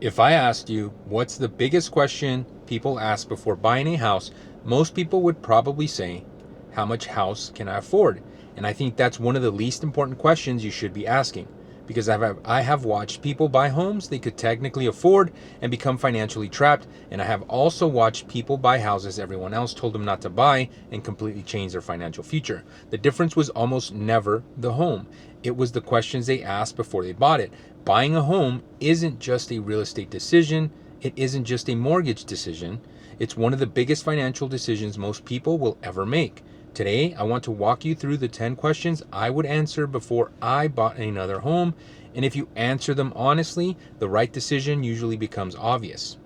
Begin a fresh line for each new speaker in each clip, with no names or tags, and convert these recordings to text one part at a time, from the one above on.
If I asked you what's the biggest question people ask before buying a house, most people would probably say, how much house can I afford? And I think that's one of the least important questions you should be asking, because I have watched people buy homes they could technically afford and become financially trapped, and I have also watched people buy houses everyone else told them not to buy and completely change their financial future. The difference was almost never the home. It was the questions they asked before they bought it. Buying a home isn't just a real estate decision. It isn't just a mortgage decision. It's one of the biggest financial decisions most people will ever make. Today, I want to walk you through the 10 questions I would answer before I bought another home. And if you answer them honestly, the right decision usually becomes obvious.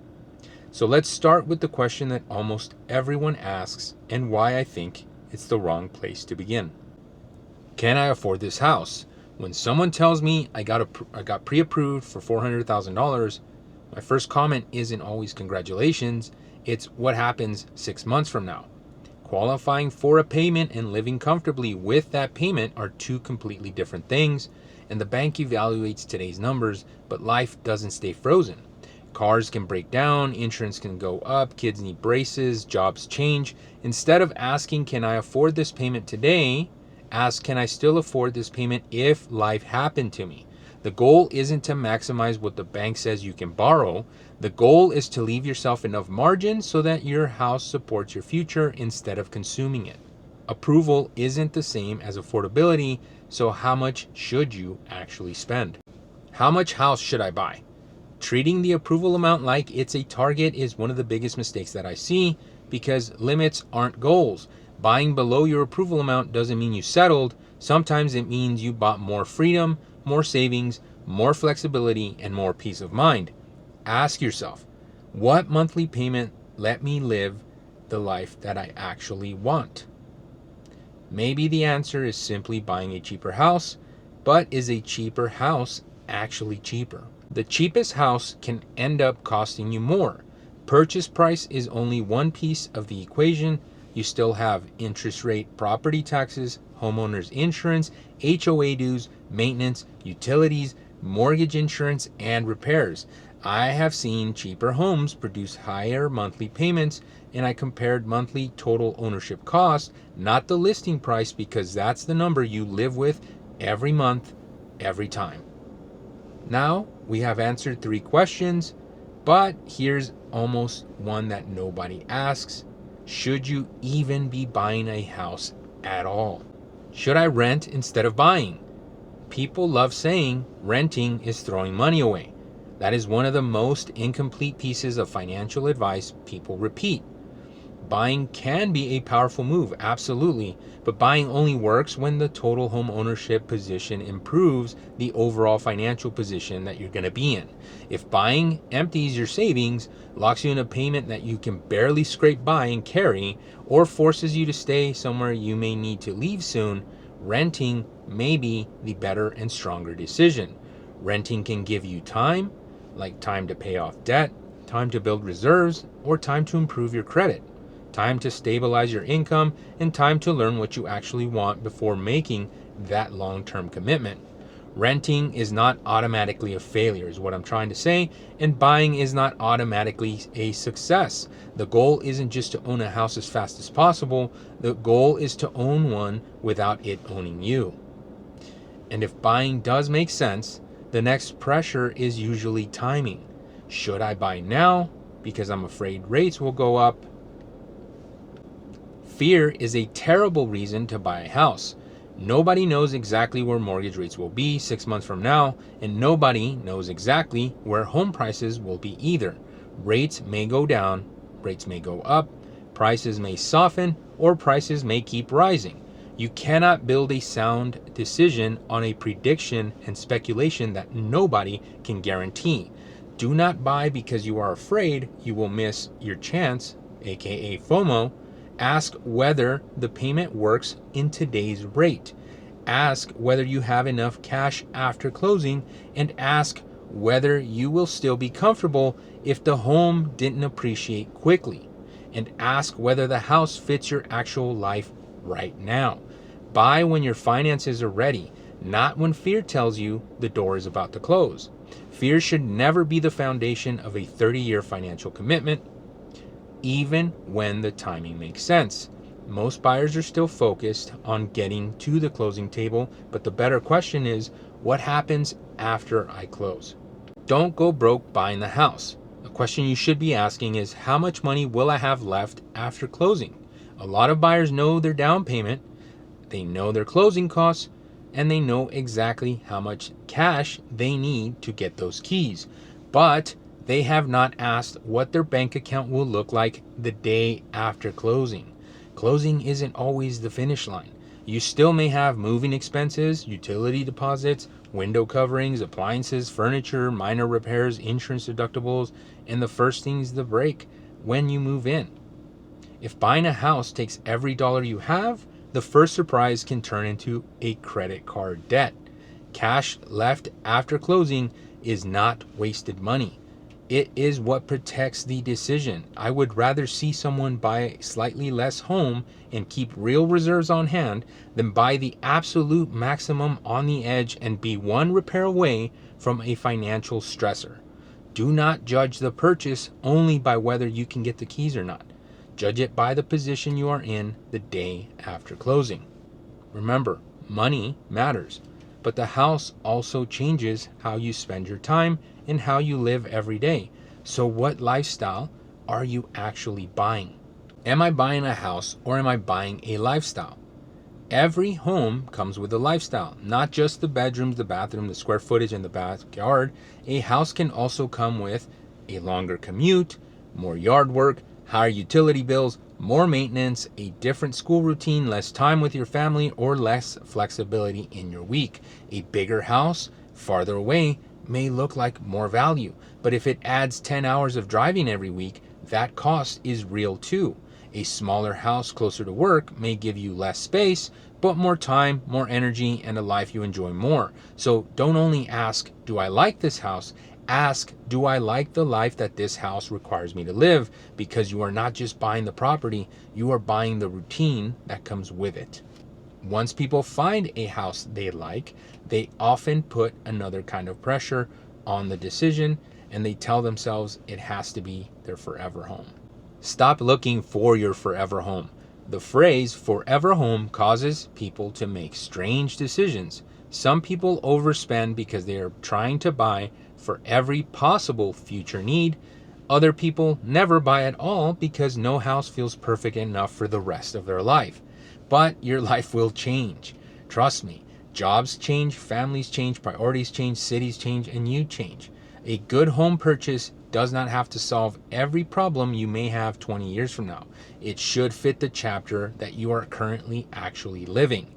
So let's start with the question that almost everyone asks and why I think it's the wrong place to begin. Can I afford this house? When someone tells me I got pre-approved for $400,000, my first comment isn't always congratulations. It's what happens 6 months from now. Qualifying for a payment and living comfortably with that payment are two completely different things, and the bank evaluates today's numbers, but life doesn't stay frozen. Cars can break down, insurance can go up, kids need braces, jobs change. Instead of asking, can I afford this payment today? Ask, can I still afford this payment if life happened to me? The goal isn't to maximize what the bank says you can borrow. The goal is to leave yourself enough margin so that your house supports your future instead of consuming it. Approval isn't the same as affordability, so how much should you actually spend? How much house should I buy? Treating the approval amount like it's a target is one of the biggest mistakes that I see, because limits aren't goals. Buying below your approval amount doesn't mean you settled. Sometimes it means you bought more freedom, more savings, more flexibility, and more peace of mind. Ask yourself, what monthly payment let me live the life that I actually want? Maybe the answer is simply buying a cheaper house, but is a cheaper house actually cheaper? The cheapest house can end up costing you more. Purchase price is only one piece of the equation. You still have interest rate, property taxes, homeowners insurance, HOA dues, maintenance, utilities, mortgage insurance, and repairs. I have seen cheaper homes produce higher monthly payments, and I compared monthly total ownership cost, not the listing price, because that's the number you live with every month, every time. Now we have answered 3 questions, but here's almost one that nobody asks. Should you even be buying a house at all? Should I rent instead of buying? People love saying renting is throwing money away. That is one of the most incomplete pieces of financial advice people repeat. Buying can be a powerful move, absolutely, but buying only works when the total home ownership position improves the overall financial position that you're going to be in. If buying empties your savings, locks you in a payment that you can barely scrape by and carry, or forces you to stay somewhere you may need to leave soon, renting may be the better and stronger decision. Renting can give you time, like time to pay off debt, time to build reserves, or time to improve your credit. Time to stabilize your income, and time to learn what you actually want before making that long-term commitment. Renting is not automatically a failure, is what I'm trying to say, and buying is not automatically a success. The goal isn't just to own a house as fast as possible. The goal is to own one without it owning you. And if buying does make sense, the next pressure is usually timing. Should I buy now because I'm afraid rates will go up? Fear is a terrible reason to buy a house. Nobody knows exactly where mortgage rates will be 6 months from now, and nobody knows exactly where home prices will be either. Rates may go down, rates may go up, prices may soften, or prices may keep rising. You cannot build a sound decision on a prediction and speculation that nobody can guarantee. Do not buy because you are afraid you will miss your chance, aka FOMO. Ask whether the payment works in today's rate. Ask whether you have enough cash after closing, and ask whether you will still be comfortable if the home didn't appreciate quickly. And ask whether the house fits your actual life right now. Buy when your finances are ready, not when fear tells you the door is about to close. Fear should never be the foundation of a 30-year financial commitment, even when the timing makes sense. Most buyers are still focused on getting to the closing table, but the better question is, what happens after I close? Don't go broke buying the house. The question you should be asking is, how much money will I have left after closing? A lot of buyers know their down payment, they know their closing costs, and they know exactly how much cash they need to get those keys. But they have not asked what their bank account will look like the day after closing. Closing isn't always the finish line. You still may have moving expenses, utility deposits, window coverings, appliances, furniture, minor repairs, insurance deductibles, and the first things to break when you move in. If buying a house takes every dollar you have, the first surprise can turn into a credit card debt. Cash left after closing is not wasted money. It is what protects the decision. I would rather see someone buy slightly less home and keep real reserves on hand than buy the absolute maximum on the edge and be one repair away from a financial stressor. Do not judge the purchase only by whether you can get the keys or not. Judge it by the position you are in the day after closing. Remember, money matters, but the house also changes how you spend your time and how you live every day. So what lifestyle are you actually buying? Am I buying a house or am I buying a lifestyle? Every home comes with a lifestyle, not just the bedrooms, the bathroom, the square footage, and the backyard. A house can also come with a longer commute, more yard work, higher utility bills, more maintenance, a different school routine, less time with your family, or less flexibility in your week. A bigger house, farther away, may look like more value, but if it adds 10 hours of driving every week, that cost is real too. A smaller house closer to work may give you less space, but more time, more energy, and a life you enjoy more. So don't only ask, do I like this house? Ask, do I like the life that this house requires me to live? Because you are not just buying the property, you are buying the routine that comes with it. Once people find a house they like, they often put another kind of pressure on the decision, and they tell themselves it has to be their forever home. Stop looking for your forever home. The phrase forever home causes people to make strange decisions. Some people overspend because they are trying to buy for every possible future need. Other people never buy at all because no house feels perfect enough for the rest of their life. But your life will change. Trust me. Jobs change, families change, priorities change, cities change, and you change. A good home purchase does not have to solve every problem you may have 20 years from now. It should fit the chapter that you are currently actually living.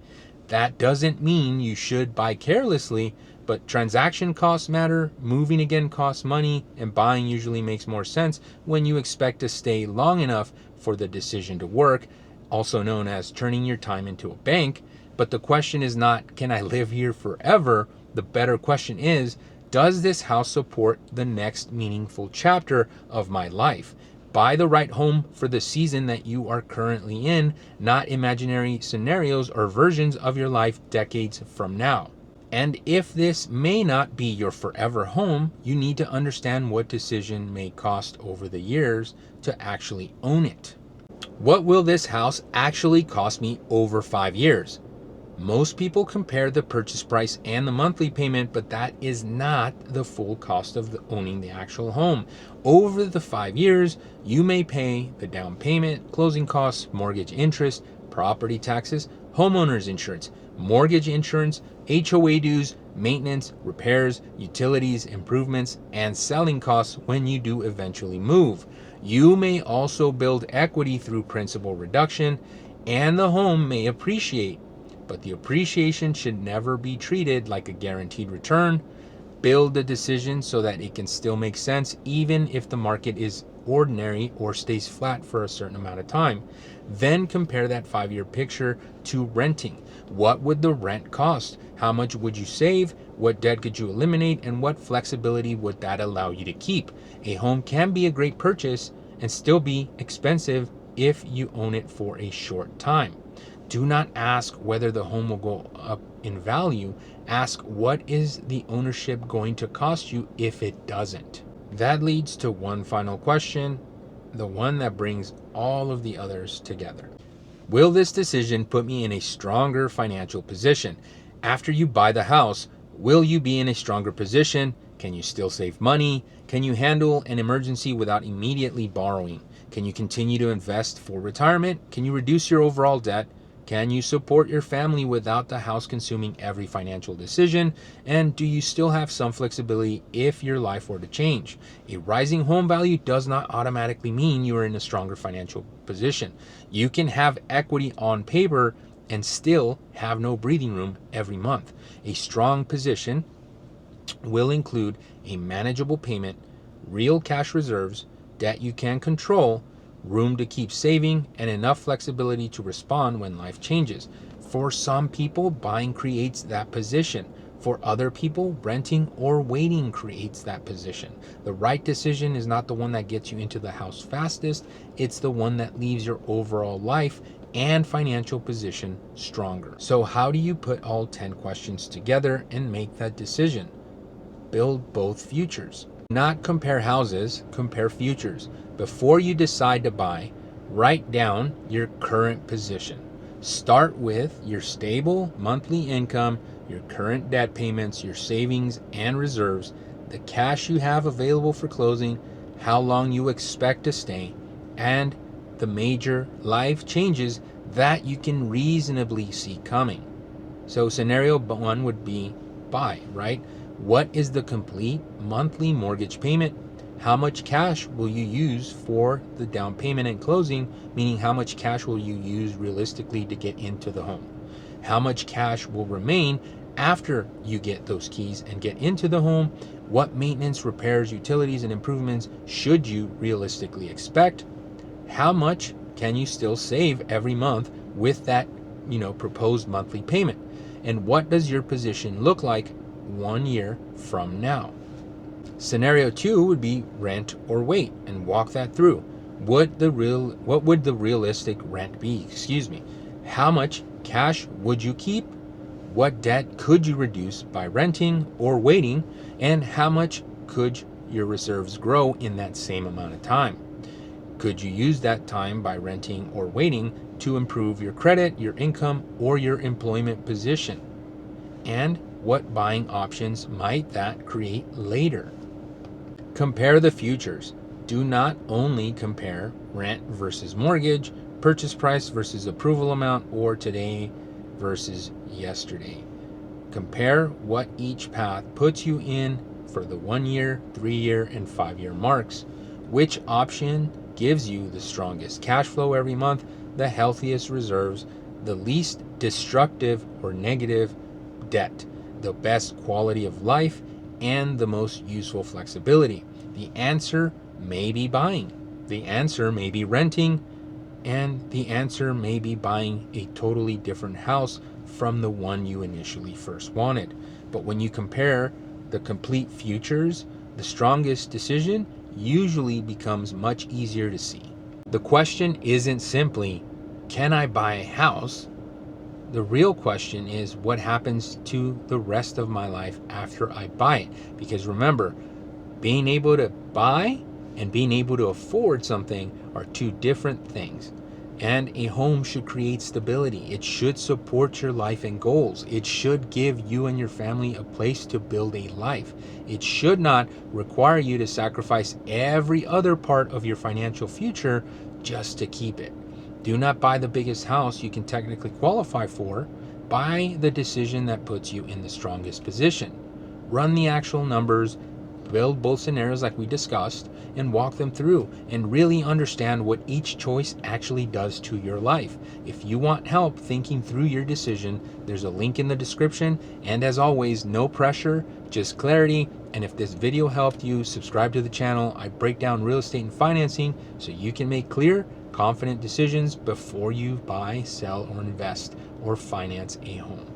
That doesn't mean you should buy carelessly, but transaction costs matter, moving again costs money, and buying usually makes more sense when you expect to stay long enough for the decision to work, also known as turning your time into a bank. But the question is not, can I live here forever? The better question is, does this house support the next meaningful chapter of my life? Buy the right home for the season that you are currently in, not imaginary scenarios or versions of your life decades from now. And if this may not be your forever home, you need to understand what decision may cost over the years to actually own it. What will this house actually cost me over 5 years? Most people compare the purchase price and the monthly payment, but that is not the full cost of owning the actual home. Over the 5 years, you may pay the down payment, closing costs, mortgage interest, property taxes, homeowner's insurance, mortgage insurance, HOA dues, maintenance, repairs, utilities, improvements, and selling costs when you do eventually move. You may also build equity through principal reduction, and the home may appreciate. But the appreciation should never be treated like a guaranteed return. Build the decision so that it can still make sense even if the market is ordinary or stays flat for a certain amount of time. Then compare that 5-year picture to renting. What would the rent cost? How much would you save? What debt could you eliminate? And what flexibility would that allow you to keep? A home can be a great purchase and still be expensive if you own it for a short time. Do not ask whether the home will go up in value, ask what is the ownership going to cost you if it doesn't? That leads to one final question, the one that brings all of the others together. Will this decision put me in a stronger financial position? After you buy the house, will you be in a stronger position? Can you still save money? Can you handle an emergency without immediately borrowing? Can you continue to invest for retirement? Can you reduce your overall debt? Can you support your family without the house consuming every financial decision? And do you still have some flexibility if your life were to change? A rising home value does not automatically mean you are in a stronger financial position. You can have equity on paper and still have no breathing room every month. A strong position will include a manageable payment, real cash reserves, debt you can control, room to keep saving, and enough flexibility to respond when life changes. For some people, buying creates that position. For other people, renting or waiting creates that position. The right decision is not the one that gets you into the house fastest, it's the one that leaves your overall life and financial position stronger. So how do you put all 10 questions together and make that decision? Build both futures. Not compare houses, compare futures. Before you decide to buy, write down your current position. Start with your stable monthly income, your current debt payments, your savings and reserves, the cash you have available for closing, how long you expect to stay, and the major life changes that you can reasonably see coming. So scenario 1 would be buy, right? What is the complete monthly mortgage payment? How much cash will you use for the down payment and closing? Meaning how much cash will you use realistically to get into the home? How much cash will remain after you get those keys and get into the home? What maintenance, repairs, utilities, and improvements should you realistically expect? How much can you still save every month with that, proposed monthly payment? And what does your position look like 1 year from now? Scenario 2 would be rent or wait, and walk that through. What would the realistic rent be? How much cash would you keep? What debt could you reduce by renting or waiting? And how much could your reserves grow in that same amount of time? Could you use that time by renting or waiting to improve your credit, your income, or your employment position? And what buying options might that create later? Compare the futures. Do not only compare rent versus mortgage, purchase price versus approval amount, or today versus yesterday. Compare what each path puts you in for the 1 year, 3 year, and 5 year marks. Which option gives you the strongest cash flow every month, the healthiest reserves, the least destructive or negative debt, the best quality of life, and the most useful flexibility? The answer may be buying. The answer may be renting. And the answer may be buying a totally different house from the one you initially first wanted. But when you compare the complete futures, the strongest decision usually becomes much easier to see. The question isn't simply, can I buy a house? The real question is, what happens to the rest of my life after I buy it? Because remember, being able to buy and being able to afford something are two different things. And a home should create stability. It should support your life and goals. It should give you and your family a place to build a life. It should not require you to sacrifice every other part of your financial future just to keep it. Do not buy the biggest house you can technically qualify for. Buy the decision that puts you in the strongest position. Run the actual numbers, build both scenarios like we discussed, and walk them through and really understand what each choice actually does to your life. If you want help thinking through your decision, there's a link in the description. And as always, no pressure, just clarity. And if this video helped you, subscribe to the channel. I break down real estate and financing so you can make clear, confident decisions before you buy, sell, or invest or finance a home.